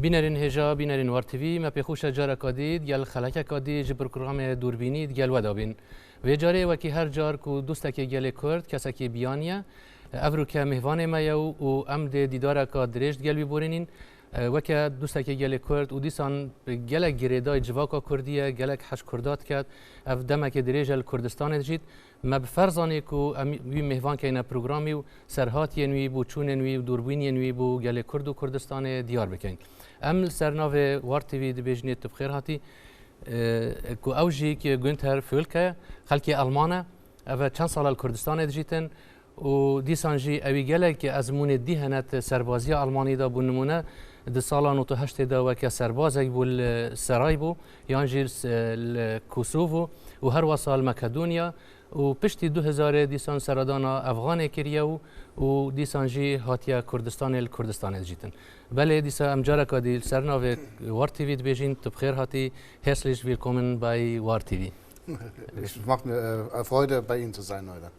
بینرین هجا بینرین وار تیوی ما پیخوش جارا کادید گل خلاک کادی جبر پروگرام دوربینید گل ودابین و جاره وکی هر جار کو دوستا که گل کرد کسا که بیانیه افرو که مهوان مایو و امد دیدار که درشت گل بیبورینین وکی دوستا که گل کرد و دیسان گلک گریدای جواکا کردیه گلک حش کردات کرد اف دمه که دریجل کردستان جید ما بفرزانه کو وی مهوان که اینا پروگرامی و سرهات ینوی بو چون ینوی و دوربین ینوی بو گل کرد و کردستان دیار بکن ام سرناو وار تیوی دبیجنیت بخیر هاتی کو اوجی که گونتر فولکه خلکی آلمانه اف چند سال کردستان جیتن و دیسانجی اوی گلک ازمون دیهنت سربازی آلمانی دا بو نمونه د سال 98 دا وکه سربازی بول سرای بو یانجی کوسوو و هر وسال مکدونیا و پشتی 2000 دیسان سردانا افغان کریه و دیسانجی هاتیا کردستان جیتن بله دیسا امجارا کادی سرناو وار تیوی بیجین تو بخیر هاتی herzlich willkommen bei War TV. Es macht mir Freude, bei Ihnen zu sein heute.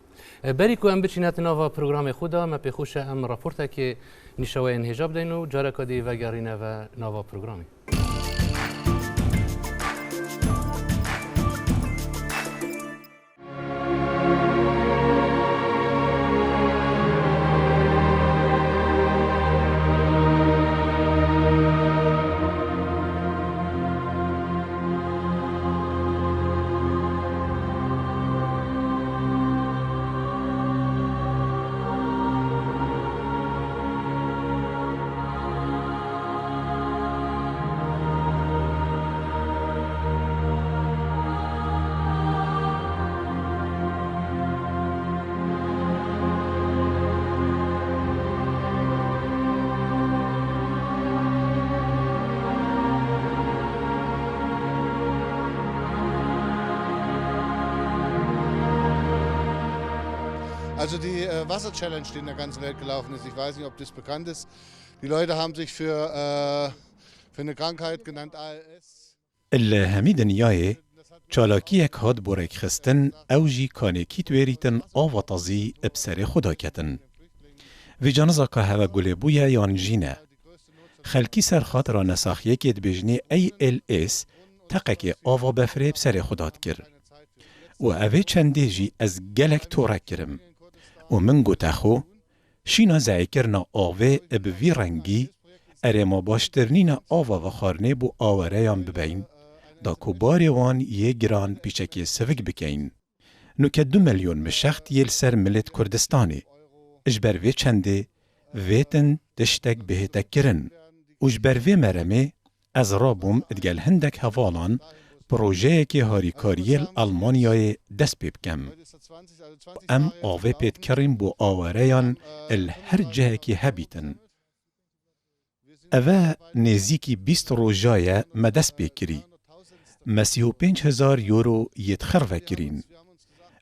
بریکو ام بچینات نوا پروگرام خدا ما پیخوش ام راپورتا که نشوه انهجاب دینو جارا کادی و گارینه و نوا پروگرامی. Also die Wasser-Challenge, die in der ganzen Welt gelaufen ist, ich weiß nicht, ob das bekannt ist. Die Leute haben sich für eine Krankheit genannt ALS. الهمی دنیای چالاکی یک هاد بورک خستن اوجی کانکی تویریتن آواتازی ابسر خدا کتن. و جانزا که هوا گله بویا یان جینه. خلکی سر خاطر نساخیه که دبیجنی ALS تقک آوا بفره ابسر خدات کر. و اوه چنده جی از گلک تورک کرم. و من گوته خو شینا زعیکرنا آوه ابوی رنگی اره ما باشترنین آوا و خارنه بو آوره ببین دا کباری وان یه گران پیچکی سفک بکین. نو که 2 میلیون مشخت یل سر ملت کردستانی. اجبر وی چنده ویتن دشتک بهتک کرن. اجبر وی مرمه از رابوم ادگل هندک هوالان پروژه که هاریکاریل آلمانیای دست پیب کم. ام آوه پید کریم بو آوریان هر جه که هبیتن. اوه نزیکی 20 روژای مدست بکری. 35,000 یورو یتخر وکرین.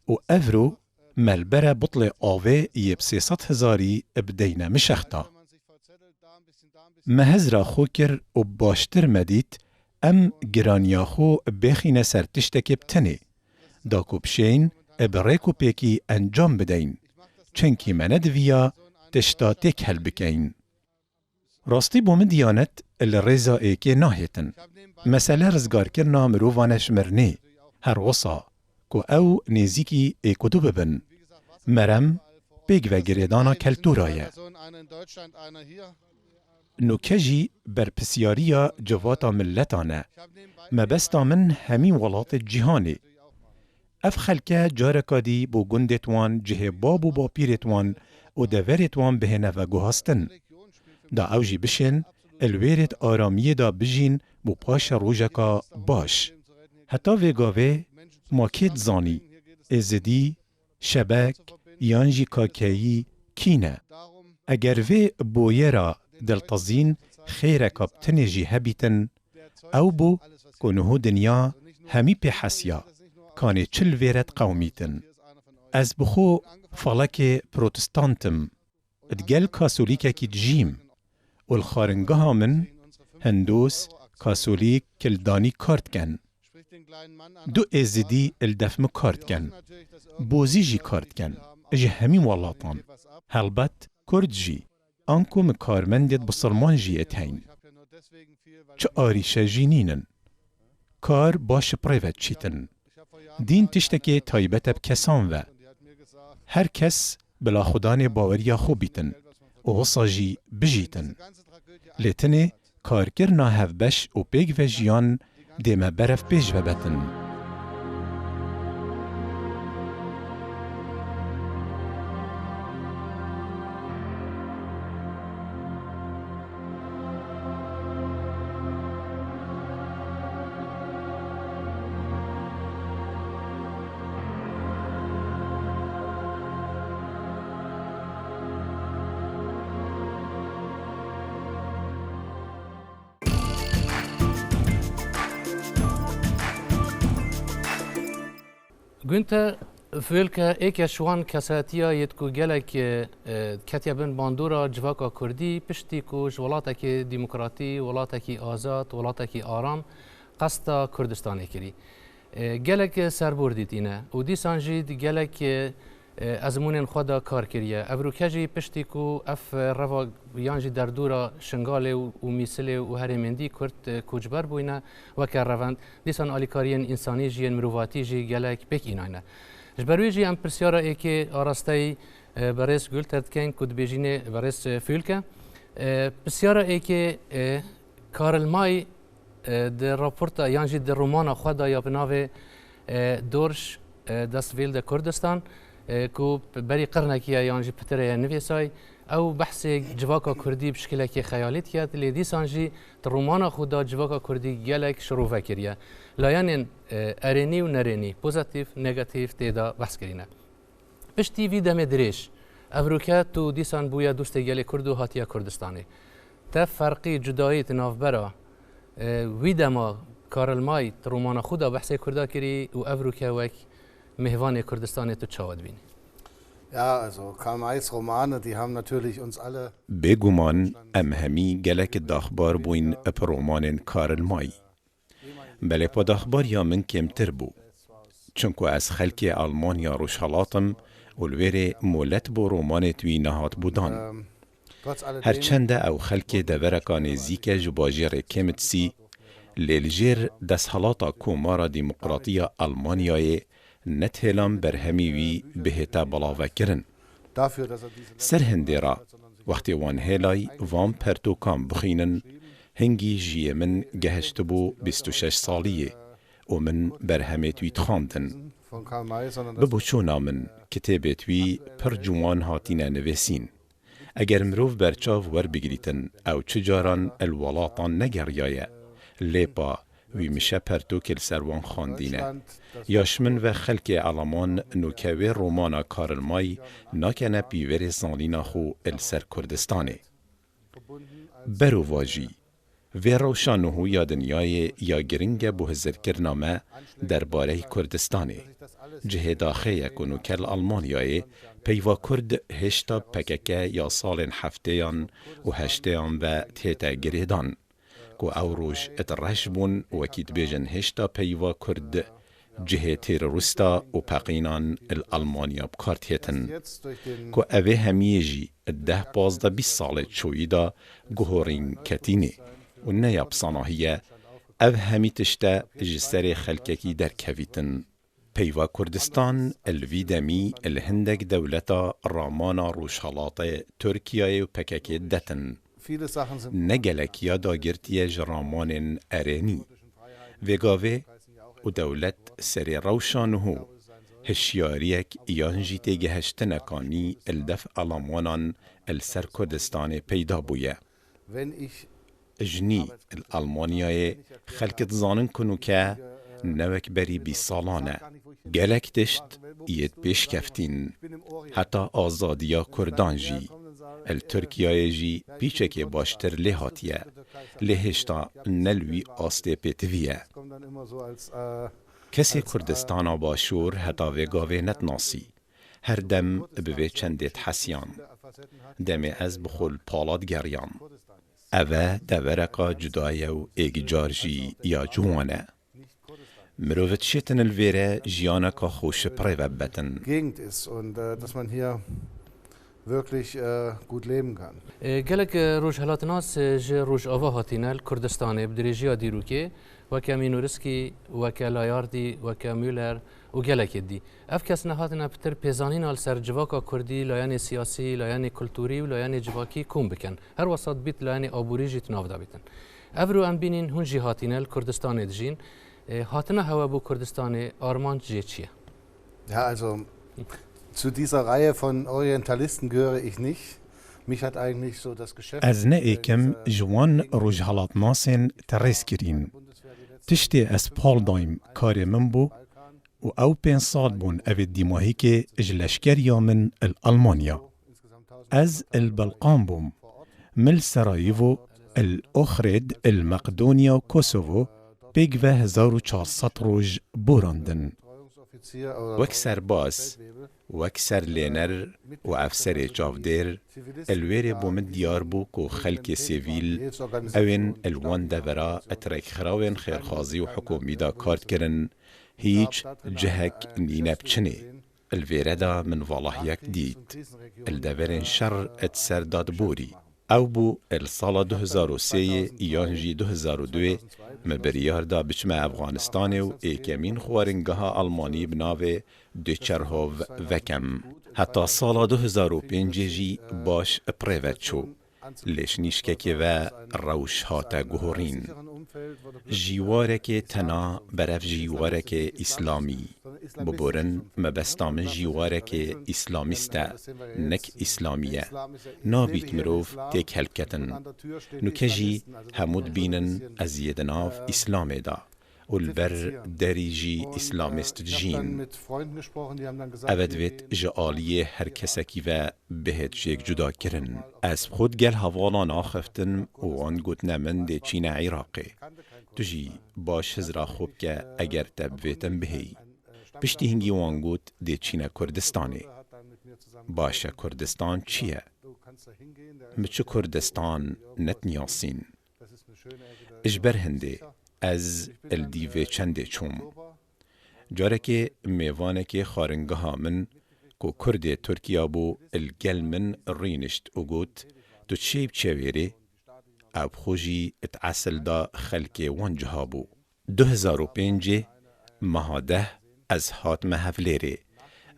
و افرو ملبره بطل آوه یب 300,000 ابدین مشختا. مهزرا خو کر و باشتر مدید ام گرانیا خو بخینه سر تشتک بتنه. دا کبشین ابریکو پیکی انجام بدین. چنکی مند ویا تشتا تک هل بکین. راستی بوم دیانت الرزا ایکی ناهیتن. مسئله رزگار کرنا مرووانش مرنه. هر وصا کو او نیزیکی ایکودو ببن. مرم بیگ و گریدانا کلتورایه. نوکجی بر پسیاریا جواتا ملتانه مبستا من همین ولات جهانی. اف خلکه جارکادی بو گندتوان جه بابو با پیرتوان و دورتوان بهنه و گوهستن. دا اوجی بشن الویرت آرامی دا بجین بو پاش روژکا باش. حتی وگاوه ماکید زانی ازدی شبک یانجی کاکایی کینه. اگر وی بویرا دلتزین خیره کابتن جی هبیتن او بو کنهو دنیا همی پی حسیا کانی چل ویرت قومیتن. از بخو فلک پروتستانتم ادگل کاسولیکه کی جیم و الخارنگاه من هندوس کاسولیک کلدانی کارت کن. دو ازدی الدفم کارت کن. بوزی جی کارت کن. اجی همین والاتان. هلبت کرد جی. آنکو مکارمندید بسرمان جی اتهین. چه آریشه جینینن. کار باش پریوت چیتن. دین تشتکی تایبت بکسان و. هر کس بلا خدان باوریا خوبیتن. و غصاجی بجیتن. لیتنه کارکرنا هفبش و پیگ و جیان دیمه برف پیج و بتن. گونتا فولکا ایک شوان کساتیا یتکو گلک کتیبن باندورا جواکا کردی پشتی کو ولاتک دموکراتی ولاتک آزاد ولاتک آرام قصد کردستان کری گلک سربردید اینه و دیسان جید گلک ازمونن خدا کار کریه افروکجی پشتی کو اف روا یانجی در دورا شنگاله و میسله و هرمندی کرد کوچبر بوینه و که روند دیسان آلیکارین انسانی جین مرواتی جی گلک بک ایناینه جبروی جی ام پرسیارا ای که آراسته برس گل تردکن کد بیجینه برس فولکه پرسیارا ای که کارل مای در راپورتا یانجی در رومانا خدا یا بناوه دورش دست ویل در کردستان کو بری قرنکیه یانجی پتره نویسای او بحث جواکا کردی بشکل که خیالیت کرد لیدی سانجی رومانا خدا جواکا کردی گلک شروع کریه لایان ارینی و نرینی پوزیتیف نگاتیو تیدا بحث کرینه پشتی وی دم دریش افروکا تو دیسان بویا دوست گل کردو هاتیا کردستانی تا فرقی جدایی تنافبرا وی دما کارل مای رومانا خدا بحث کردا کری و افروکا وک مهوان کردستان تو چاود بینی. Ja, also Karl Mays Romane, die haben natürlich uns alle بگومان ام همی گلک داخبار بوین اپ رومانن کارل مای. بله پا داخبار یا من کمتر بو. چونکو از خلک آلمانیا روشالاتم اولویر مولت بو رومان توی نهات بودان. هرچنده او خلک دورکان زیک جباجر کمتسی لیلجیر دستحالاتا کومارا دیمقراطیا آلمانیای نتهلم برهمی وی بهتا بلاوه کرن. سر هنده را وقتی وان هلای وان پرتوکان بخینن هنگی جیه من گهشت بو 26 سالیه و من برهمی توی تخاندن. ببوچونا من کتاب توی پر جوان هاتین نویسین. اگر مروف برچاو ور بگریتن او چجاران الولاتان نگریایه لیپا وی میشه پرتوکل سروان خواندینه. یاشمن و خلک آلمان نوکوی رومانا کارل مای ناکنه پیور زانینا خو السر کردستانه. برو واجی و روشانهو یا دنیای یا گرنگ بوهزر کرنامه درباره کردستانه. جه داخه کنوکل آلمانیای پیوا کرد هشتا پککه یا سال هفتهان و هشتهان و تیتا گریدان. کو او روش اترش بون وکید بیجن هشتا پیوا کرد جه تیروریستا و پاقینان الالمانیا بکارت هیتن. کو اوه همیجی 10-15 سال چویدا گوهورین کتینه و نیاب صناهیه او همی تشتا جسر خلککی در کویتن. پیوا کردستان الویدمی الهندک دولتا رامانا روشالات ترکیه و پککی دتن. نگلک یا داگرتی جرامان ارینی وگاوه و دولت سری روشانهو هشیاریک یانجی تیگهشت نکانی الدف آلمانان السر کردستان پیدا بویه. اجنی الالمانیای خلکت زانن کنو که نوک بری 20 سالانه گلک تشت یت پیش کفتین حتی آزادیا کردانجی الترکیای جی پیچه که باشتر لحاتیه لحشتا نلوی آسته پیتویه. کسی کردستانا باشور حتی وگاوه نتناسی هر دم بوی چندت حسیان دم از بخول پالاد گریان اوه دورکا جدای و ایگجارجی یا جوانه مروفت شیطن الویره جیانکا خوش پریوه بتن. wirklich gut leben kann. گلک روش هلاتناس ج روش آوا هاتینل کردستان بدریجیا دیروکه وکه مینورسکی وکه لایاردی وکه میولر و گلک دی اف کس نهاتنا پتر پیزانین آل سر جواکا کردی لایان سیاسی لایان کلتوری و لایان جواکی کوم بکن هر وسط بیت لایان آبوری جیت ناف دا بیتن افرو ام بینین هون جی هاتینل کردستان دجین هاتنا هوا بو کردستان آرمان جی چیه؟ Ja, also zu dieser Reihe von Orientalisten gehöre ich nicht. Mich hat eigentlich so das Geschäft. از نئیکم جوان روش هلات ناسین ترس کرین. تشتی از پال دایم کاری من بو و او 5 سال بون او دیماهی که اجلشکریا من الالمانیا. از البلقان بوم مل سراييفو الأخرد المقدونيا وكوسوفو بيجوا 1400 روج بوراندن وكسر باس وكسر لينر وأفسر جافدير الويري بومد ديار بو كو خلق سيفيل اوين الوان دفرا اترك خراوين خيرخازي وحكومي دا كارت كرن هيج جهك نينب چني الويري دا من والله يك ديت الدفرين شر اتسر داد بوري او بو السال 2003 یانجی 2002 مبریار دا بچم افغانستان و ایکمین خوارنگاه آلمانی بناوه دوچرهوو وکم حتی سال 2005 جی باش پریوت شو لشنیشکه و روش هاتا گهورین جیوارک تنا برف جیوارک اسلامی ببورن مبستام جیوارک اسلامیستا نک اسلامیه نابیت مروف تیک هلکتن نوکه جی همود بینن از یدناف اسلام دا والبر دریجی اسلامیست جین اودویت جعالی هر کسکی و بهت جیک جدا کرن از خود گل هوانا ناخفتن و آن گوتنه من دی چین عراقی تجی باش هزرا خوب که اگر تبویتن بهی پشتی هنگی وان گوت دی چین کردستانی باشه کردستان چیه؟ مچو کردستان نتنیاسین اجبر هنده از الدیوه چنده چوم جاره که میوانه که خارنگه ها من کو کرد ترکیه بو الگل من رینشت و گوت تو چیب چویره اب خوشی اتعسل دا خلک وانجه ها بو 2005 مهاده از حاتم هفلیره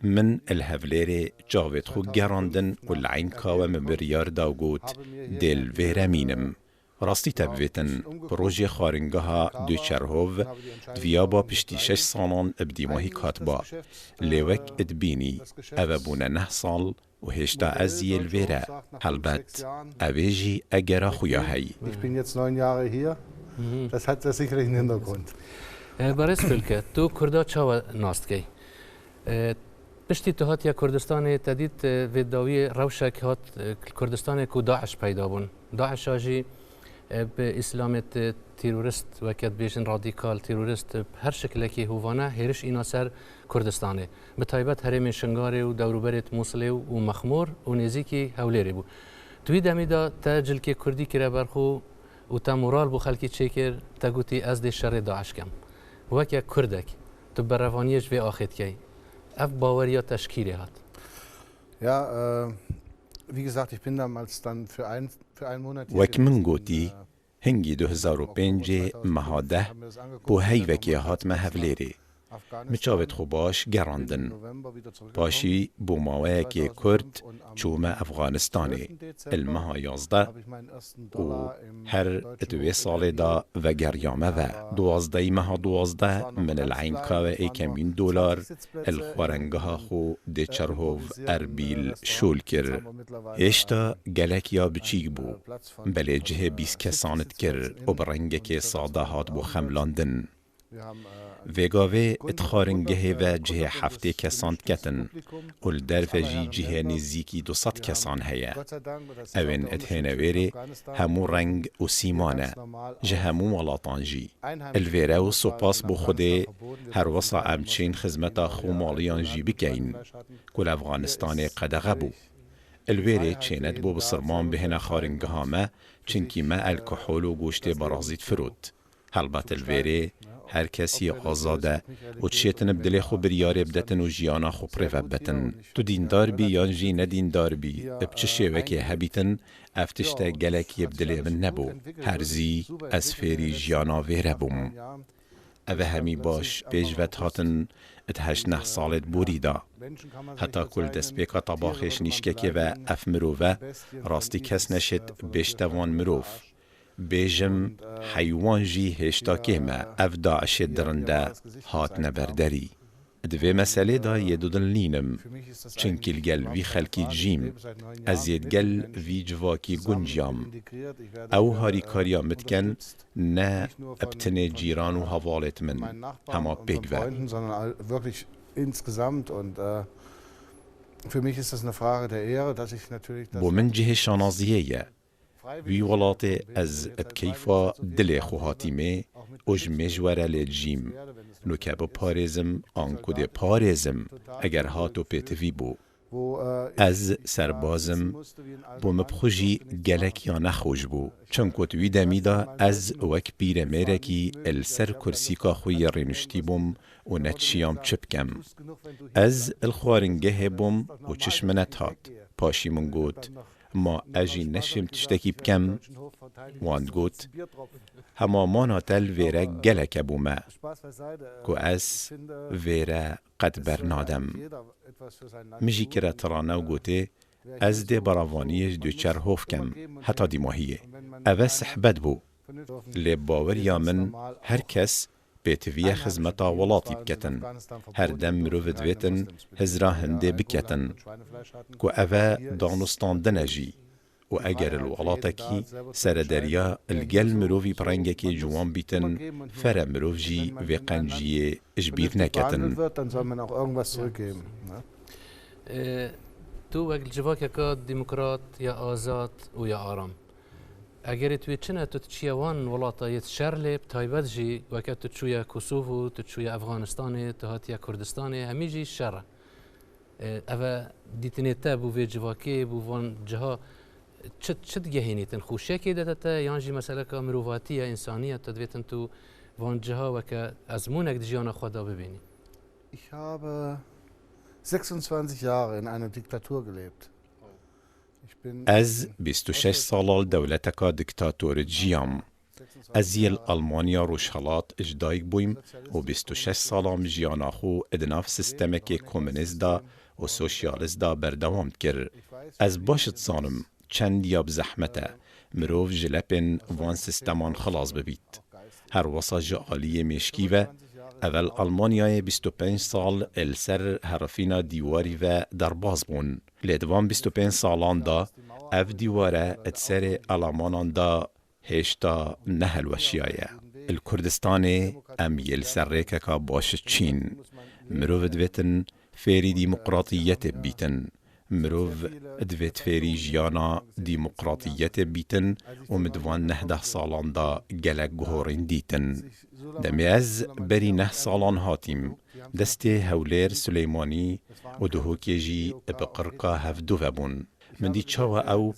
من الهفلیره جاوید خو گراندن و العین کاوه مبریار دا گوت دل ویره مینم راستی تبویتن پروژه خارنگاه دوچرهوو دویا با پشتی 6 سالان ابدیماهی کاتبا لیوک ادبینی او بونه 9 سال و هشتا از یلویره البت اویجی اگرا خویا هی Ich bin jetzt 9 Jahre hier. Das hat sicherlich einen Hintergrund. برس فلکه تو کردا چاو ناست کی پشتی تو هات یا کردستان تدید وداوی روشک هات کردستان کو داعش پیدا بون داعش آجی به اسلامت تیروریست وکت بیشن رادیکال تیروریست هر شکلی که هوانه هرش اینا سر کردستانه به تایبت هرم شنگاره و دوروبرت موصل و مخمور و نزیکی هولیری بو توی دمیدا تا جلکی کردی کرا برخو و تا مورال بو خلکی چیکر تا گوتی از دی شر داعش کم وکه کردک تو بروانیش و آخید کی اف باوریا تشکیلی هات Ja, wie gesagt, ich bin damals dann für einen Monat وک من گوتی هنگی 2005 مهاده بو هیوکی هات مهفلیری مچاوت خوباش گراندن باشی بو ماوه که کرد چوم افغانستانی المها 11 و هر 2 سال دا و گریامه و 12 مها 12 من العین کاوه ایکمین دولار الخورنگه خو دی چرهوو اربیل شول کر اشتا گلک یا بچیگ بو بله جه 20 کسانت کر و برنگه که ساده هات بو خملاندن وگاوه اتخارنگه و جه 7 کسان کتن و الدرف جه نزیکی 200 کسان هیا اوین اتهنویره همو رنگ و سیمانه جه همو ولاتان جی الویره و سپاس بو خوده هر وصا امچین خزمتا خو مالیان جی بکین کل افغانستان قدغه بو الویره چیند بو بسرمان بهنه خارنگه همه چنکی ما الکحول و گوشت برازید فرود البته الویره هر کسی آزاده و چیتن بدلی خو بریاره بدتن و جیانا خو پریفه بتن. تو دیندار بی یا جی ندیندار بی بچشه وکی هبیتن افتشتا گلک یبدلی من نبو. هرزی از فیری جیانا ویره بوم. اوه همی باش پیجوت هاتن اتهش نه سالت بوریدا. حتی کل دست بیکا طباخش نیشککی و اف مروفه راستی کس نشد بیشتوان مروف. بیجم حیوان جی هشتا کیمه اف داعش درنده هات نبردری. دوی مسئله دا یدودن لینم چنکیل گل وی خلکی جیم از ید گل وی جواکی گنجیام او هاری کاریا متکن نه ابتنه جیران و حوالت من هما بگوه. بو من جه شانازیه وی ولات از ابکیفا دل خوهاتی می اج مجوره لجیم نو که با پارزم آنکو ده پارزم اگر هاتو پیتوی بو از سربازم بو مبخوشی گلک یا نخوش بو چنکو توی دمیدا از وک پیر میرکی السر کرسی کا خوی رینشتی بوم و نتشیام چپکم از الخوارنگه بوم و چشمنت هات پاشی من گوت ما اجی نشم تشتکی بکم وان گوت هما مانا تل ویره گلک بومه کو از ویره قد برنادم مجی کرا ترانه و گوته از ده براوانیش دوچر هوف کم حتی دی ماهیه اوه صحبت بو لی باور یا من هر کس بیتویه خزمتا ولاتی بکتن هر دم مروف دویتن هزرا هنده بکتن کو اوه دانستان دنجی و اگر الولاتکی سر دریا الگل مروفی پرنگکی جوان بیتن فر مروف جی و قنجیه اجبیر نکتن. تو وقت جواک که دموکرات یا آزاد و یا آرام اگر توی چنه تو تچیوان ولاتایت شرلب تایبت جی وقت تو چویا کوسوو تو چویا افغانستان تو هاتیا کردستان همی جی شر اوه دیتنیته بو وی جواکی بو وان جها چت گهینیتن خوشه که دادتا یانجی مسئله که مروفاتی انسانیت تدویتن تو وان جها وکه ازمونک جیان خدا ببینی. Ich habe 26 Jahre in einer Diktatur gelebt. از 26 سال دولتکا دکتاتور جیام. از یل آلمانیا روشهلات اجدایک بویم و 26 سالام جیاناخو ادناف سیستمک کمونیست دا و سوشیالیست دا بردوام کر. از باشد سانم چند یاب زحمته مروف جلپن وان سیستمان خلاص ببید. هر وصا جعالی مشکی و اول آلمانیای 25 سال السر حرفینا دیواری و درباز بون. لیدوان 25 سالان دا اف دیواره اتسر آلمانان دا هشتا نهل وشیایه. الکردستان ام یل سرکه که باش چین. مروف دویتن فیری دیمقراطیت بیتن. مروف دویت فیری جیانا دیمقراطیت بیتن و مدوان 19 سالان دا گلک گهورین دیتن. دمی از بری 9 سالان هاتیم دست هولیر سلیمانی و دهوکی جی بقرقا هفدو بون. من دی چاو او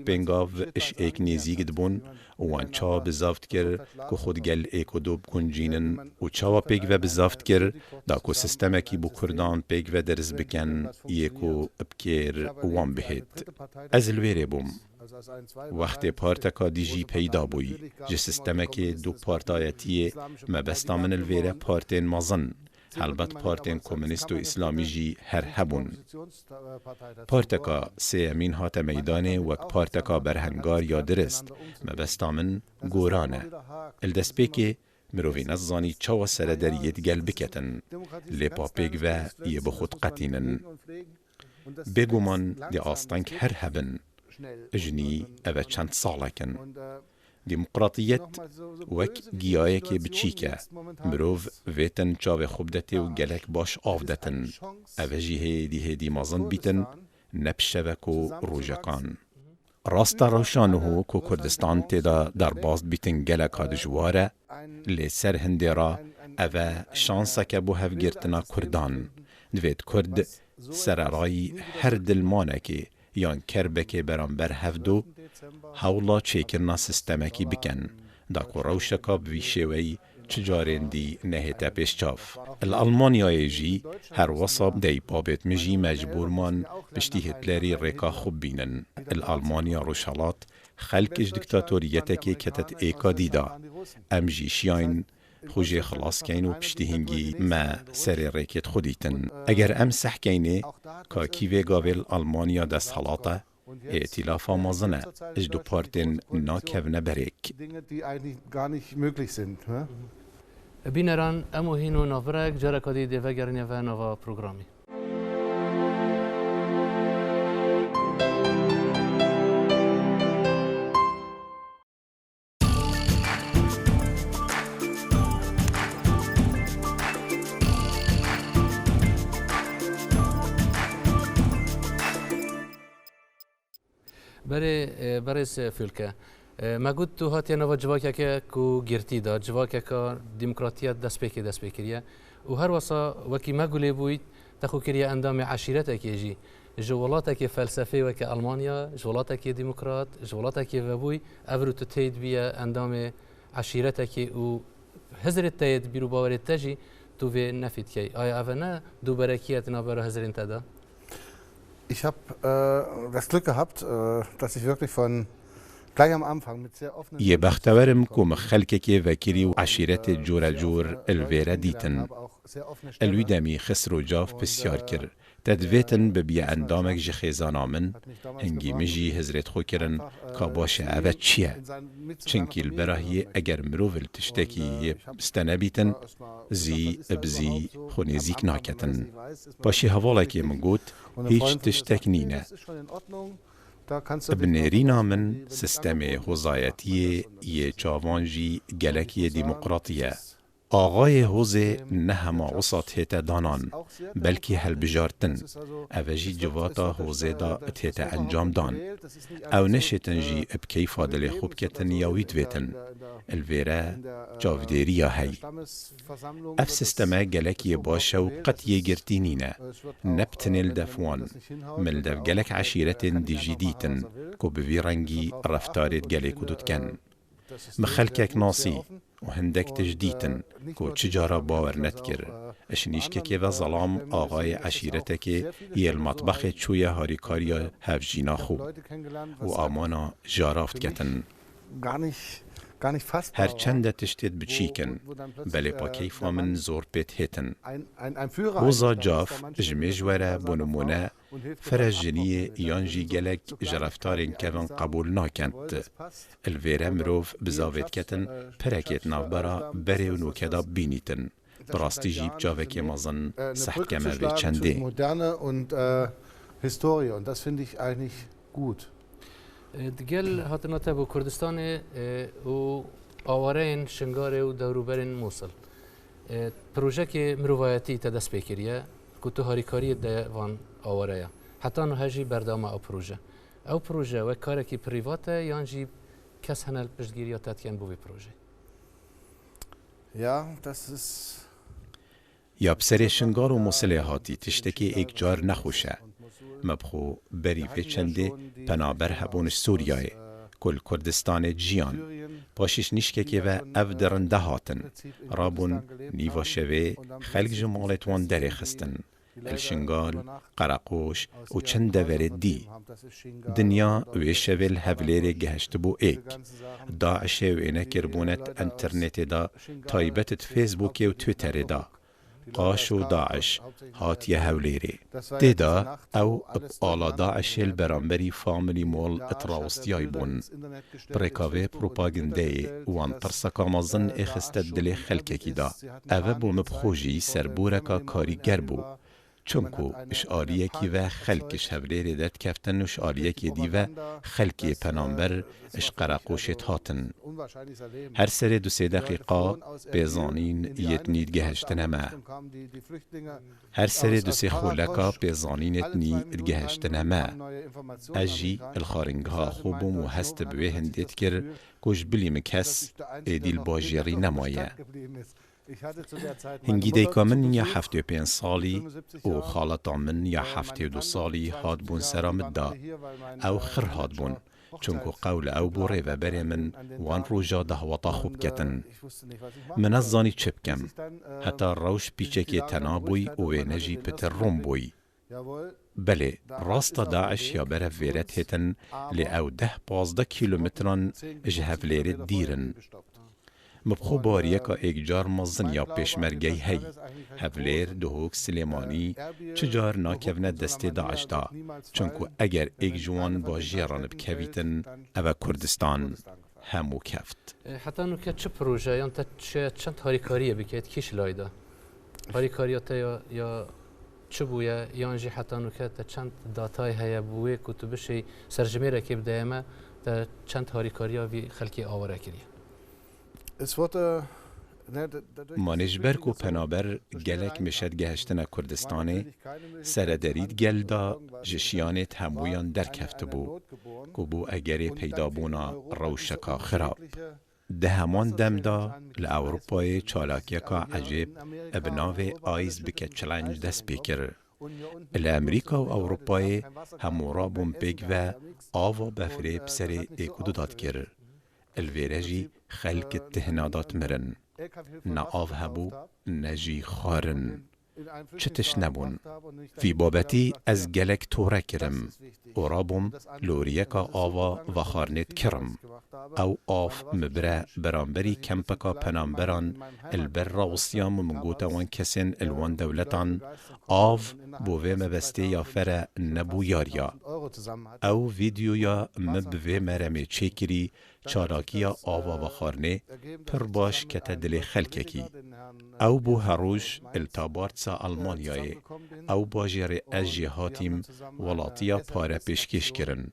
پنگاف اش ایک نیزیگ دبون و وان چاو بزافت کر که خود گل ایک و دو بکنجینن و چاو پیگ و بزافت کر دا که سیستمکی بو کردان پیگ و درز بکن ایکو بکر وان بهید. از الویره بوم. وقت پارتکا دیجی پیدا بوی جه سیستمکی دو پارتایتیه مبستا من الویره پارتین مازن البته پارتین کمونیست و اسلامی جی هر هبون. پارتکا سیمین هات میدانه وک پارتکا برهنگار یا درست مبستا من گورانه. الدسپیکی مروی نزانی چاو سر دریت گل بکتن لیپا پیگ و یه بخود قطینن. بگومان دی آستانک هر هبن اجنی اوه چند سالکن. دیمقراطیت وک گیایه که بچیکه مروف ویتن چاو خوبدتی و گلک باش آفدتن اوه جیه دی مازن بیتن نبشوک و روژکان. راستا روشانهو که کردستان تیدا در باز بیتن گلک ها دجواره لی سر هنده را اوه شانسه که بو هفگرتنا کردان دوید کرد سرارای هر دلمانه که یان کربکه برانبر هفدو حولا چیکرنا سیستمکی بکن دا که روشکا بوی شوی چجارین دی نهتا پیشچاف. الالمانیای جی هر وصاب دی بابت مجی مجبور من بشتی هتلری ریکا خوب بینن. الالمانیا روشالات خلقش دیکتاتوریته که کتت ایکا دیدا. ام جی شیاین خوجه خلاص کین و پشتی هنگی ما سر ریکت خودیتن. اگر ام سح کینه که کیوه گاویل آلمانیا دست حالاته ائتلاف آمازنه اجدو پارتن ناکونه بریک. بینران امو هینو نافرک جرکادی دیوه گرنیه و نوا پروگرامی. برس فیلکه ما گفت تو هاتی نوا جواکه که کو گرتی داد جواکه که دموکراتیت دست بکریه و هر واسه وکی ما گلی بود تخو کریه اندام عشیرته که جی جوالاته که فلسفه و که آلمانیا جوالاته که دموکرات جوالاته که وبوی افرو تتید بیا اندام عشیرته که او هزرت تید بیرو باورت تجی تو و نفید کی آیا اونا دو برکیت نابرا هزرین تدا؟ Ich habe das Glück gehabt, dass ich wirklich von gleich am Anfang mit sehr offenen یه بختورم کم خلکه که وکیری و عشیرت جور جور الویره دیتن. الویدمی خسرو جاف بسیار کر. تدویتن ببیه اندامک جخیزان آمن هنگی مجی هزرت خو کرن که باشه اوه چیه؟ چنکی البراهی اگر مروفل تشتکی استنبیتن زی ابزی خونیزیک ناکتن. باشه حواله من گوت هیچ تشتک نینه. بنیرینا من سیستم حوزایتی یه چاوانجی گلکی دموکراتیه. آقای حوزه نه همه وسط هیت دانان بلکه هل بجارتن اوجی جواتا حوزه دا هیت انجام دان او نشتن جی بکیف دل خوب کتن یاوید ویتن الویره جاودیریا هی اف سیستمه گلکی باشه و قطعی گرتینینه نبتن الدفوان ملدف گلک عشیرتن دیجی دیتن که بوی رنگی رفتارت گلک دود کن مخلکک ناسی و هندک تجدیدن که چجارا باور نتکر اشنیش که و ظلام آقای عشیرته که یه المطبخ چوی هاریکاریا هفجینا خوب و آمانا جارافت کتن هر چند تشتید بچیکن بله پا کیفا من زور پیت هیتن وزا جاف جمیجوره بنمونه فرجنی یانجی گلک جرفتارین کون قبول ناکند الویره مروف بزاوید کتن پرکت نافبرا بری و نوکدا بینیتن براستی جیب جاوه که مازن سخت کمه به چنده دگل هاتنا تبو کردستان و آوارین شنگاره و دوروبرین موصل پروژه که مروایتی تدست بکریه که تو هاریکاری دیوان آواره حتی نهجی بردام او پروژه و کاری که پریواته یانجی کس هنال پشتگیریاتت کن بوی پروژه یا بسر شنگار و موصله هاتی تشتکی ایک جار نخوشه مبخو بریفه چنده پنابر هبونش سوریای کل کردستان جیان پاشش نیشکه که و اف درنده هاتن رابون نیوا شوه خلق جمالت وان دره خستن الشنگال قرقوش و چند دورد دی دنیا وی شویل هفلیر گهشت بو ایک داعش و اینه کربونت انترنت دا تایبت فیسبوک و تویتر دا قاش و داعش هات یه هولیری دیدا او ابقالا داعش البرانبری فاملی مول اتراوستیای بون برکاوه پروپاگنده وان ترسکا مازن اخستد دل خلککی دا اوه بو مبخوجی سربورکا کاریگر بو چونکو اشعاریه کی و خلکش هولیری داد کفتن اشعاریه کی دی و خلکی پنامبر اشقرقوشت هاتن هر سر دو سه دقیقه بیزانین یتنید گهشتن همه هر سر دو سه خولکا بیزانین یتنید گهشتن همه اجی الخارنگ ها خوبم و هست بوه هندید کر کش بلی مکس ایدیل باجیری نمایه هنگی دیکا من یا 75 سالی و خالتا من یا 72 سالی هاد بون سرامد دا او خر هاد بون چونکو قول او بو ریوبر من وان روژا دهواتا خوب کتن. من از زانی چه بکم. حتی روش پیچه که تنابوی و نجی پتر روم بوی. بله راست داعش یا بره ویرت هتن لی او 10-15 کیلومتران جهفلیر دیرن. مبخو باریکا اگجار مزن یا پیشمرگی هی هفلیر دهوک سلیمانی چجار ناکفنه دست داعش دا چونکو اگر اگجوان با جیران بکویتن او کردستان همو کفت. حتی نوکه چه پروژه یا چند هاریکاریه بکید کیش لایده؟ هاریکاریات یا چه بویه یا انجی حتی نوکه چند داتای هیا بویه که تو بشی سرجمه را که بدهیمه چند هاریکاریا وی خلکی آواره کریه؟ مانجبرگ و پنابر گلک مشد گهشتن کردستانه سردرید گل دا جشیانت همویان در کفت بو که بو اگر پیدا بونا روشکا خراب. ده همان دم دا لأوروپای چالاکیکا عجیب ابناو آیز بکت چلنج دست بکر. الامریکا و اوروپای همورا بومپیگ و آوا بفریب سر ایکودو داد کر. الویرجی خلق تهنادات مرن. نه آو هبو نجی خارن. چتش نبون. فی بابتی از گلک توره کرم. اورابم لوریکا آوا و خارنت کرم. او آف مبره برانبری کمپکا پنامبران البر راوسیام منگوتا وان کسین الوان دولتان آف بوه مبسته یا فره نبو یاریا. او ویدیو یا مبوه مرمه چیکری چاراکیا آوا و خارنه پر باش کتا دل خلککی. او بو هروش التابارتسا آلمانیای او باجر از جهاتیم ولاتیا پاره پیشکش کرن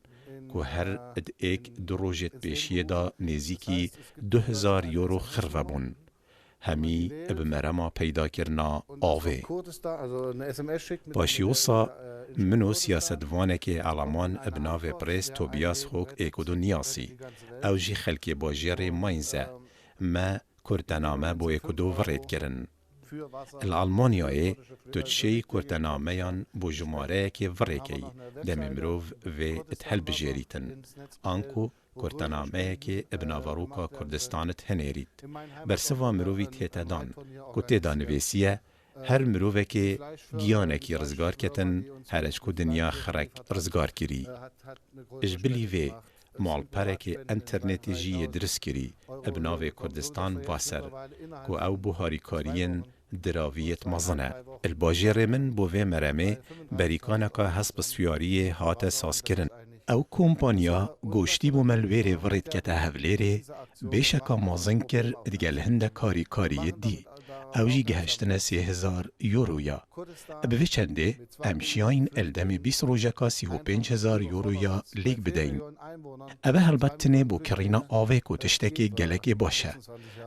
که هر اد ایک دروجت پیشیه دا نزیکی 2000 یورو خرفه بون. همی بمرما پیدا کرنا آوه. باشیوسا منو سیاستوانه که علمان ابناو پریس توبیاس خوک ایکودو نیاسی. او جی خلکی باجر ماینزه ما کردنامه بو ایکودو ورید کرن. الالمانیای توچهی کردنامهیان بو جماره که وریکی دم مروف و اتحل بجیریتن. آنکو کردنامه که ابناوروکا کردستانت هنیرید. برسوا مروفی تیتا دان. که تیدا نویسیه هر مروفه که گیانه کی رزگار کتن هرچ که دنیا خرک رزگار کری. اجبلی وی مال پره که انترنتی جی درس کری ابناو کردستان واسر که او بو هاریکارین دراویت مزنه. الباجر من بو وی مرمه بریکانه که حسب سیاری هات ساس کرن. او کمپانیا گوشتی بو ملویر ورید که تحولیره بیشکا مازن کر دیگل هنده کاری دی. او جی گهشتن 3000 یورویا. به چنده امشیاین الدم 20 روژکا 35000 یورویا لیگ بدهین. او هلبتنه بو کرینا آوه کو تشتکی گلکی باشه.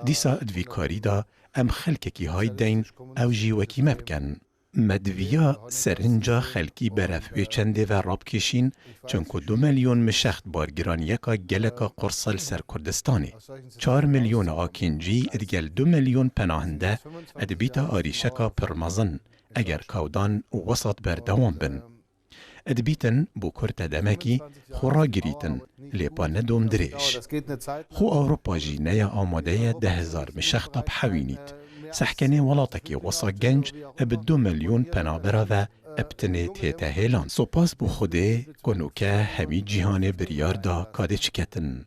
دیسا ادوی کاری دا ام خلککی های دین او جی وکی مبکن. مدویا سرنجا خلکی برفوی چنده و راب کشین چونکو 2 میلیون مشخت بارگران یکا گلکا قرصل سر کردستانی. 4 میلیون آکینجی ادگل 2 میلیون پناهنده ادبیتا آریشکا پرمزن اگر کودان وسط بردوان بن. ادبیتن بو کرت دمکی خورا گریتن لیپا ندوم دریش. خو اوروپا جی نیا آماده 10,000 مشخت بحوینید. سحکنه ولاتکی وسا گنج اب 2 میلیون پنابره و ابتنه تیتا هیلان. سپاس بو خوده کنوکه همی جیهان بریار دا کاده چکتن.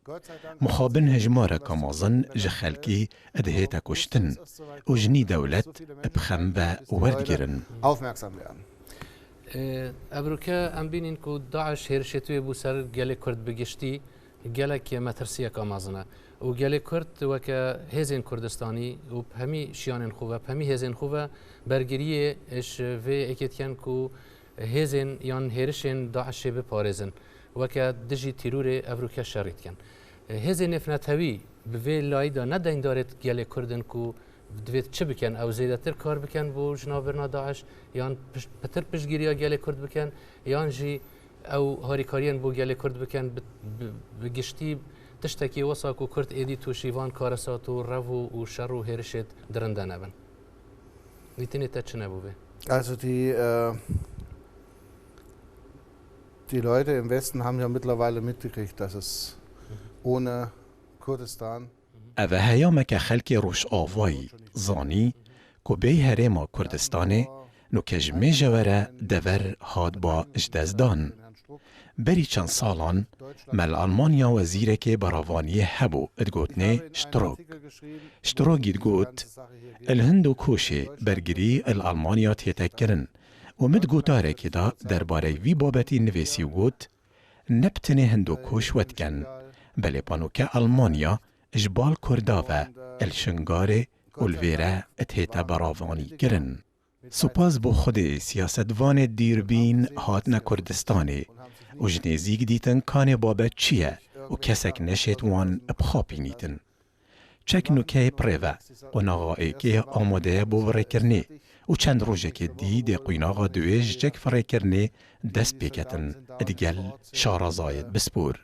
مخابن هجماره کامازن جخلکی ادهیتا کشتن. و جنی دولت بخم و وردگرن. ابروکه ام بینین که داعش هرشتوی بو سر گل کرد بگشتی گلک مترسیه کامازنه. و گله کرد و که هزین کردستانی و همی شیانن خوبه همی هزین خوبه برگریه اش و اکتیان کو هزین یان هرشن داعش به پارزن و که دجی تیرور افریقا شرط کن هزین افنتوی به لایدا ندین دارد گله کردن کو دوید چه بکن او زیادتر کار بکن بو جنابرنا داعش یان پتر پشگیریا گله کرد بکن یان جی او هاریکاریان بو گله کرد بکن بگشتی تشتکی وساق و کرد ایدی تو شیوان کارسات و رو و شر و هرشت درنده نبن. ویتینی تا چه نبوده؟ Also die Die Leute im Westen haben ja mittlerweile mitgekriegt, dass es ohne Kurdistan اوه هیامک خلک روش آوایی زانی که بی هرما کردستانه نو کجمه جوره دور هاد با اجدازدان. بری چند سالان مل آلمانیا وزیره که براوانی هبو ادگوتنه شتروک ادگوت الهند و کوشه برگری الالمانیا تیتکرن و مدگوتاره که دا درباره وی بابتی نویسی گوت نبتنه هندو کوش ودکن بله پانوکه آلمانیا اجبال کرداوه الشنگاره الویره اتهیتا براوانی کرن. سپاس بو خود سیاستوان دیربین هاتنا کردستانه و جنیزیگ دیتن کان بابت چیه و کسک نشید وان بخاپینیتن. چک نوکه پریوه قناغایی که آماده بو ورکرنه و چند روزه که دی قناغا دویج جک فرکرنه دست بیکتن ادگل شارازاید بسپور.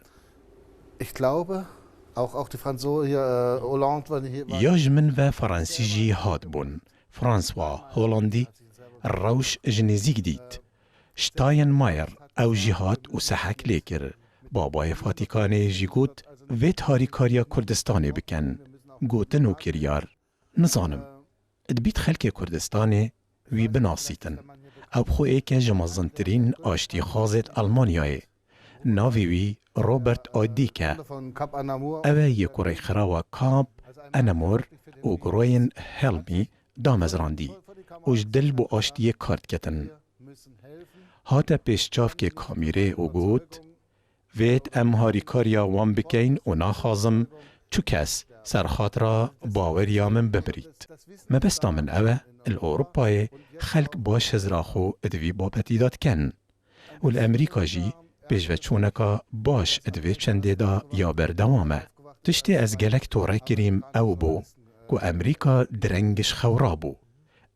Ich glaube, auch die Franzosen hier, Hollande, wenn hier یاجمن و فرانسیجی هاد بون. فرانسوا هولندی روش جنیزیگ دید. شتاین مایر او جهات و سحک لیکر. بابای فاتیکانه جی گوت ویت هاری کاریا کردستانه بکن. گوتن و کریار. نزانم. ادبیت خلک کردستانه وی بناسیتن. او بخوئه که جمازنترین آشتی خازت آلمانیای. ناوی وی روبرت آیدیکه. اوه یکوری خراوه کامپ انمور و گروین هلمی دامزراندی. اوش دل بو آشتی کارت کتن. هاته پیشچاف که کامیره و گوت ویت ام هاریکاریا وان بکین و ناخازم چو کس سرخاطرا باوریا من بمرید. مبستا من اوه الاوروپای خلق باش هزراخو ادوی بابتی داد کن. و الامریکا جی پیشوه چونکا باش ادوی چنده دا یا بردوامه. تشتی از گلک توره کریم او بو که امریکا درنگش خورا بو.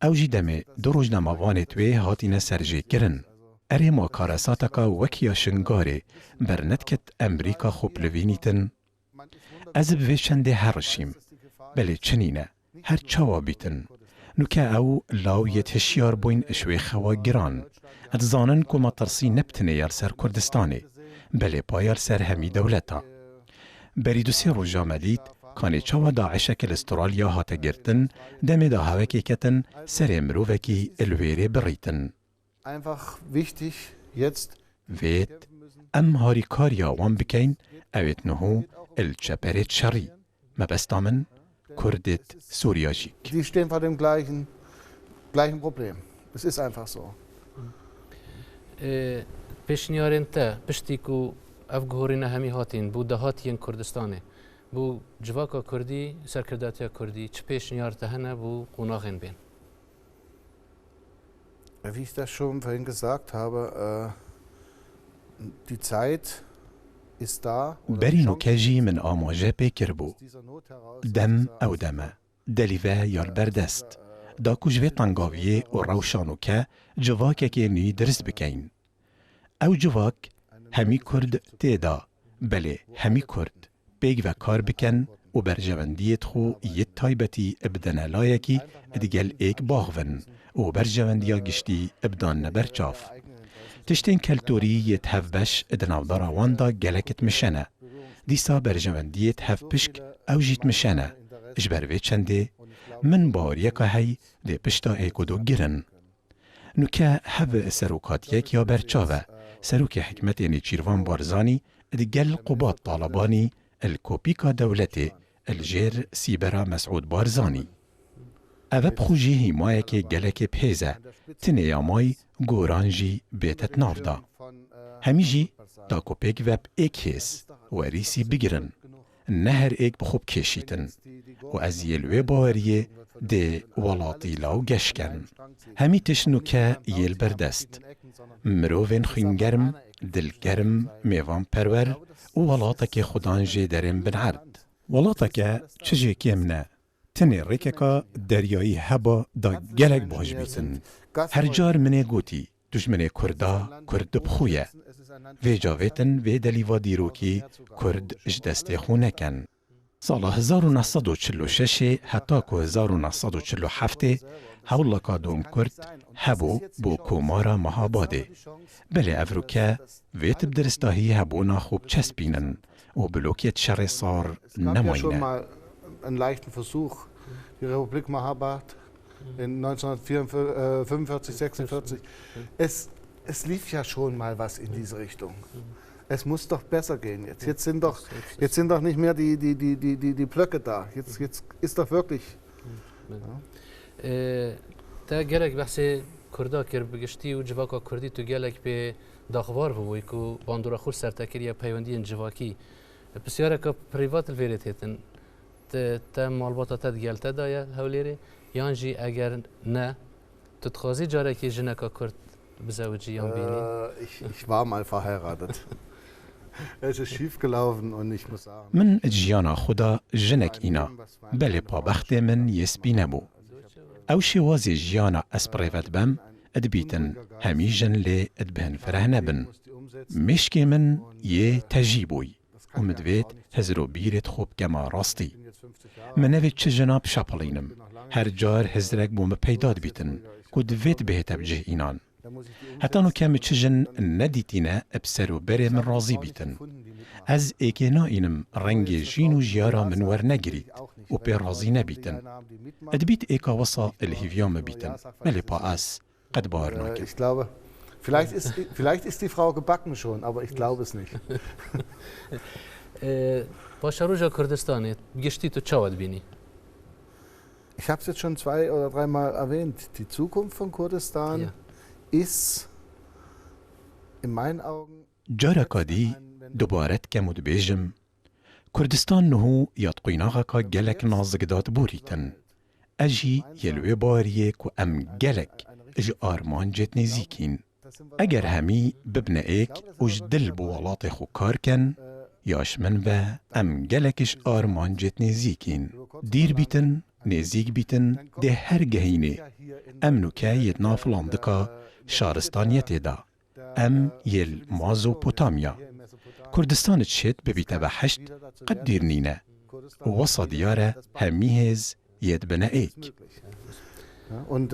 او جی دمه دو روز نماوانه توی هاتین سرجه کرن. اره ما کارساتکا وکیا شنگاره برند کت امریکا خوب لوینیتن. از بوی چنده هرشیم. بله چنینه. هر چاوا بیتن. نوکه او لاویت هشیار بوین اشوی خوا گران. ادزانن که ما ترسی نبتنه یار سر کردستانه. بله پایار سر همی دولتا. بریدو سی روژا مدید کانی چاوا داعشه که استرالیا هاته گرتن دمی دا هاوکی کتن سر مروفکی الویره بریتن. ویت ام هاریکاریا وان بکین اویت نهو الچپریت شری مبستا من کردت سوریا جیک. Die stehen vor dem gleichen Problem. Es ist einfach so. پیشنیارین تا پشتی کو افگهورین همی هاتین بود دهاتین کردستانه بو جواکا کردی سرکرداتیا کردی چه پیشنیار تهنه بو قناغین بین. Wie ich das schon vorhin gesagt habe, die Zeit ist da. برینو کجی من آماجه پیکر بو. دم او دمه. دلیوه یار بردست. دا کجوه تنگاویه و روشانو که جواکه که نی درست بکین. او جواک همی کرد تیدا. بله همی کرد. بیگ و کار بکن و برجواندیت خو یه تایبتی ابدن لایکی ادگل ایک باغون و برجواندیا گشتی ابدان نبرچاف. تشتین کلتوری یه تهفبش ادناودارا واندا گلکت مشنه. دیسا برجواندیت هفپشک او جیت مشنه. اجبروی چنده من باریکا هی ده پشتا ایکو دو گرن. نوکه هف سروکات یک یا برچاوه سروک حکمت نیچیروان بارزانی ادگل قباط طالبانی الكوبيكا دولتي الجير سيبرا مسعود بارزاني. أذا بخوجي همايك جلك بهيزة تنيا ماي غورانجي بيتت نافدا. هميجي دا كوبيك واب ايك هيس وريسي بگرن. نهر ايك بخوب كيشيتن. وازي الوي باوريه دي ولاطي لاو گشكن. همي تشنوكا يل بردست. مروفين خنگرم دلگرم میوان پرور و ولاتک خودان جه درم بنعرد. ولاتک چجه کمنه تنی ریککا دریایی هبا دا گلک باش بیتن. هر جار منه گوتی دشمنه کردا کرد بخویه. وی جاویتن وی دلیوا دیروکی کرد اجدست خونه کن. سال 1946 حتی که 1947 هولکا دوم کرد هبو بو کومارا مهاباده. بله افروکه ویت بدرستاهی هبونا خوب چسبینن و بلوکیت شر صار نماینه. einen leichten Versuch, die Republik Mahabad in 1945, 46. Es lief ja schon mal was in diese Richtung. Es muss doch besser gehen jetzt. Jetzt sind doch nicht mehr die Blöcke da. Jetzt ist doch wirklich. تا گلک بحث کردا کر بگشتی و جواکا کردی تو گلک به داخوار بوی کو باندورا خور سرتکری پیوندی جواکی بسیار که پریوات الویرت هتن تا مالباتا تا گلت دایا هولیری یانجی اگر نه تتخازی جاره که جنکا کرد بزوجی یان بینی. Ich war mal verheiratet. Es ist schief gelaufen und ich muss sagen. من جیانا خدا جنک اینا بله پا بخت من یسبی نبو. او شوازی جیانا اسپریفت بم ادبیتن همیجن لی ادبهن فره نبن. مشکی من یه تجیبوی و مدوید هزرو بیرت خوب گما راستی. منوید چه جناب شپلینم. هر جار هزرک بوم پیداد بیتن کدوید بهت بجه اینان. حتی نو کم چجن ندیتینه ابسر و بره من راضی بیتن. از ایکه ناینم رنگ جین و جیارا من ور نگرید و پی راضی نبیتن. ادبیت ایکا وصا الهیویام بیتن ولی پا اس قد بار ناکن. Ich glaube, vielleicht ist die Frau gebacken schon, aber ich glaube es nicht. باشروجا کردستانه گشتی تو چاود بینی؟ Ich habe es jetzt schon 2 oder 3 Mal erwähnt. Die Zukunft von Kurdistan ist in meinen Augen جارا کادی دوبارت کمود بیجم کردستان نهو یاد قیناغا که گلک نازگداد بوریتن اجی یلوی باریه که ام گلک اج آرمان جت نزیکین اگر همی ببنه ایک اج دل بوالات خو کار کن یاش من و ام گلکش آرمان جت نزیکین دیر بیتن نزیک بیتن ده هر گهینه امنو که یدنا فلاندکا شارستانیت دا ام یل مازوپوتامیا کردستان تشت ببیته به 8 قد دیر نینه وصا دیاره همیهز ید بنه ایک. Und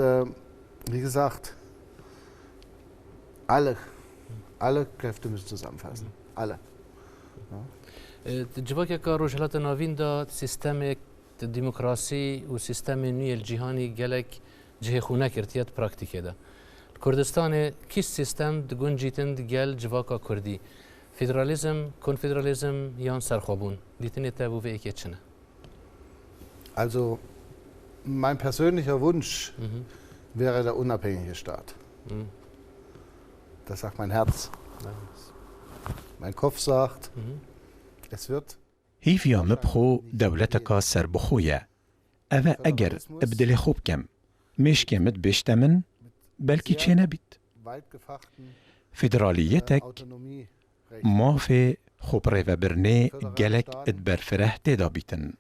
wie gesagt, alle Kräfte müssen zusammenfassen. Alle. جواکی که روشلات ناوین دا سیستم دموکراسی و سیستم نوی الجهانی گلک جه خونه کرتیت پراکتیکه دا. کردستان کیس سیستم دگون جیتند گل جواکا کردی فدرالیزم، کنفدرالیزم یا سرخوابون دیتنی تابو و ایکی چنه؟ Also mein persönlicher Wunsch wäre der unabhängige Staat. Das sagt mein Herz. Mein Kopf sagt, es wird. هیفیا مبخو دولتکا سر بخویه. اوه اگر ابدل خوب کم مشکه مد بشتمن بلکی چه نبید. فدرالیتک مافی خوب ریو برنه گلک ادبر فره تیدا بیتن.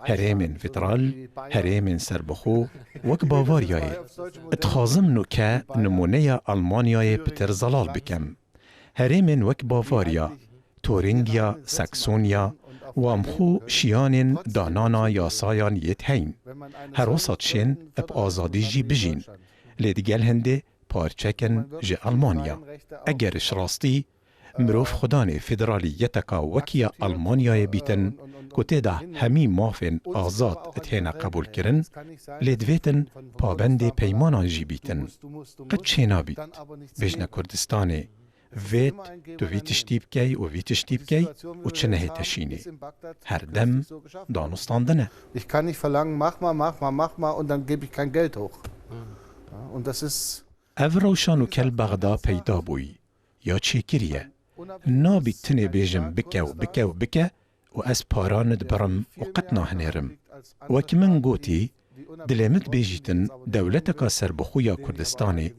هرمن فدرال، هرمن سربخو وک باواریای. اتخازم نو که نمونه آلمانیای پتر زلال بکم. هرمن وک باواریا، تورینگیا، ساکسونیا و امخو شیانین دانانا یا سایان یت هین. هر وسط شین اب آزادی جی بجین. لیدگل هنده پارچکن جی آلمانیا. اگرش راستی مروف خدان فدرالیتکا وکیا آلمانیای بیتن کتی ده همی مافن آزاد اتهینا قبول کرن لیدویتن پابند پیمانا جی بیتن. قد چه نابید؟ بجن کردستانه ویت تو ویتشتیب کی و ویتشتیب کی و چنه تشینه. هر دم دانستاندنه. Ich kann nicht verlangen, mach mal und dann gebe ich kein Geld hoch. Und das ist روشان و کل بغدا پیدا بوی یا چی کریه نابی تنه بیجم بکه و از پاراند برم و قطنا هنرم وکی من گوتی دلمت بیجیتن دولتکا سربخویا کردستانی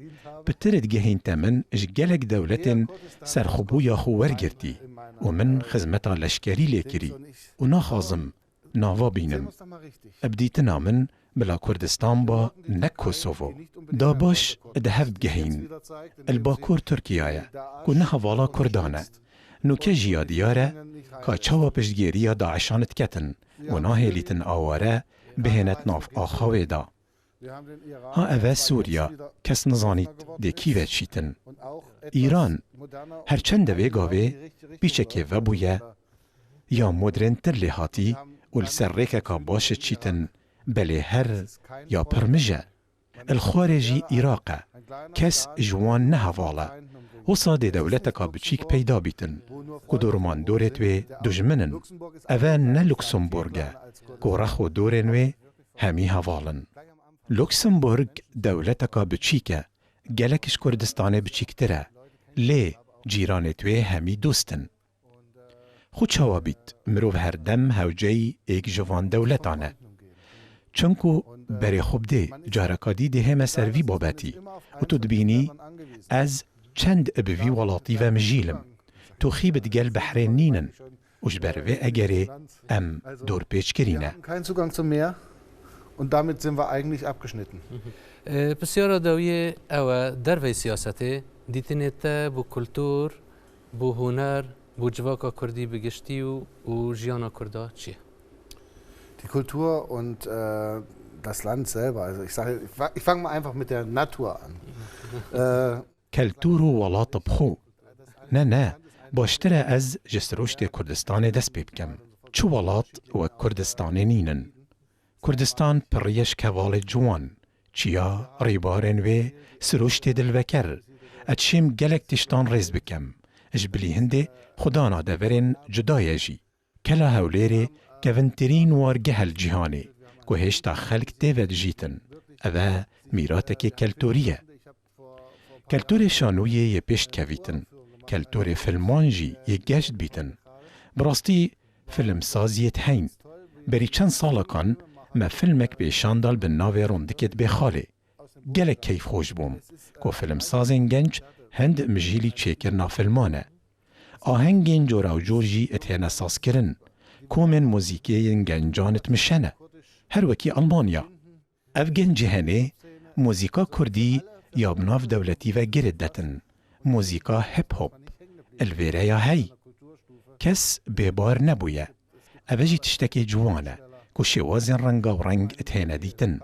بترد گهین تمن اش گلک دولتن سرخبویا خو ورگرتی و من خزمتا لشکری لیکری و ناخازم ناوا بینم ابدیتنا من بلا کردستان با نک کوسوو دا باش دهف گهین الباکور ترکیه که نه حوالا کردانه نوکه جیا دیاره که چاوا پشتگیری داعشانت کتن و ناهیلیتن آواره بهنت ناف آخاوه دا. ها اوه سوریا کس نزانید ده کیوه چیتن. ایران هرچند دوی گاوه بیچه که و بویه یا مدرن تر لحاتی و السرکه که باشه چیتن بله هر یا پرمجه. الخارجی عراقه کس جوان نهواله و صاد دولت که بچیک پیدا بیتن که دورمان دورتوی دجمنن اوه نه لوکسمبورگه که رخو دورنوی همی هوالن. لوکسمبورگ دولت که بچیکه گلکش کردستان بچیکتره لی جیران توی همی دوستن. خود چوابید مروف هر دم هوجهی ایک جوان دولتانه. چونکو بری خوب ده جارکادی ده همه سروی بابتی و تو دبینی از چند ابوی ولاتی و مجیلم تو خیبت گل بحرین نینن وش بروه اگره ام دور پیچ کرینه. Und damit sind wir eigentlich abgeschnitten. بسیار داویه او در سیاسته دیتنیت بو کلتور بو هنر بو جواکا کردی بگشتی و جیانا کردا چیه؟ Die Kultur und das Land selber. Also ich fange mal einfach mit der Natur an. کلتور و ولات بخو. نه باشتره از جسروشت کردستان دست بکم. چو ولات و کردستان نینن. کردستان پریش کوال جوان. چیا ریبارن و سروشت دلوکر. اتشیم گلک تشتان ریز بکم. اجبلی هنده خدا نادورن جدای جی. کلا هولیره کونترین وارگه الجهانی که هشتا خلق دیود جیتن. اوه میراتک کلتوریه. کلتور شانویه یه پشت کویتن. کلتور فیلمانجی یه گشت بیتن. براستی فیلم سازیت هین. بری چند سالا کن ما فیلمک بیشان دال به ناوی روندکت بخاله. گلک کیف خوش بوم که فیلم سازین گنج هند مجیلی چیکر نا فیلمانه. آهنگین جورا و جورجی اتهن اساس کرن. کومن موزیکی گنجانت مشنه. هر وکی آلمانیا. اف گنج هنه موزیکا کردی یا بناف دولتی و گرد دتن. موزیکا هپ هوب. الویره یا هی. کس ببار نبویه. اوجی تشتکی جوانه. که شوازن رنگا و رنگ اتهنه دیتن.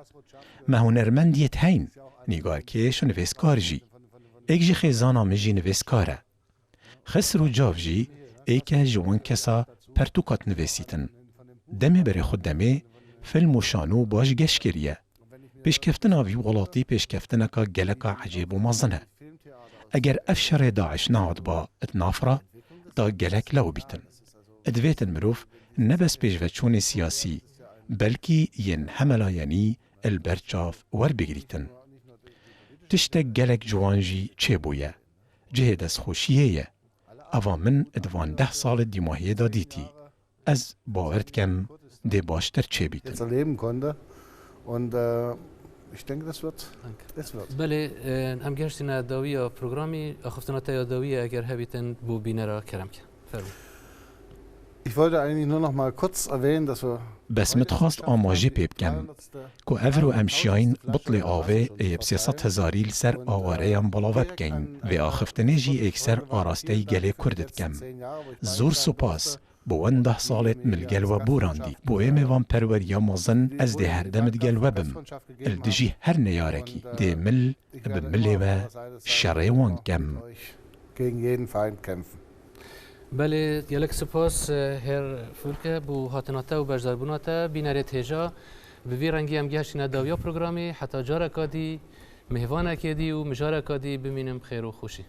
ما هنرمندیت هین. نگار کش و نویسکار جی. ایک جی خیزانا مجی نویسکاره. خسرو جاو جی ایکه جوان کسا پرتوکات نویسیتن. دمه بری خود دمه فیلم و شانو باش گش کریه. پیشکفتن آوی ولاتی پیشکفتن که گلکا عجیب و مزنه. اگر افشار داعش نهاد با اتنافره دا گلک لو بیتن. ادویتن مروف نبس پیشوچون سیاسی بلکی ین حملایانی البرچاف ور بگریتن. تشتک گلک جوانجی چه بویه؟ جهد از خوشیه. اوا من ادوان 10 سال دیماهیه دا دیتی. از باورد کم دی باشتر چه بیتن. Ich denke, das wird. بله هم گشتن داویا پروگرامی آخفتنات داویا اگر هبیتن بو بینرا کرم که. Ich wollte eigentlich nur noch mal kurz erwähnen, dass wir بس متخواست آماجی پیب کم که افرو امشیاین بطل آوه ایب 300,000 لسر آواره ام بلاوه بکن و آخفتنه جی اکسر آراسته گله کردت کم. زور سپاس بو 10 سالت ملگل و بوراندی بو ایموان پروریا مازن از ده هر دمت گل و بم الدجی هر نیارکی ده مل بملی و شریوان کم. بله گلک سپاس هر فولکه بو هاتناتا و بجداربوناتا بینارت هجا به وی رنگی هم گشتین داویا پروگرامی حتی جارکادی مهوانه کدی و مجارکادی بمینم خیر و خوشی.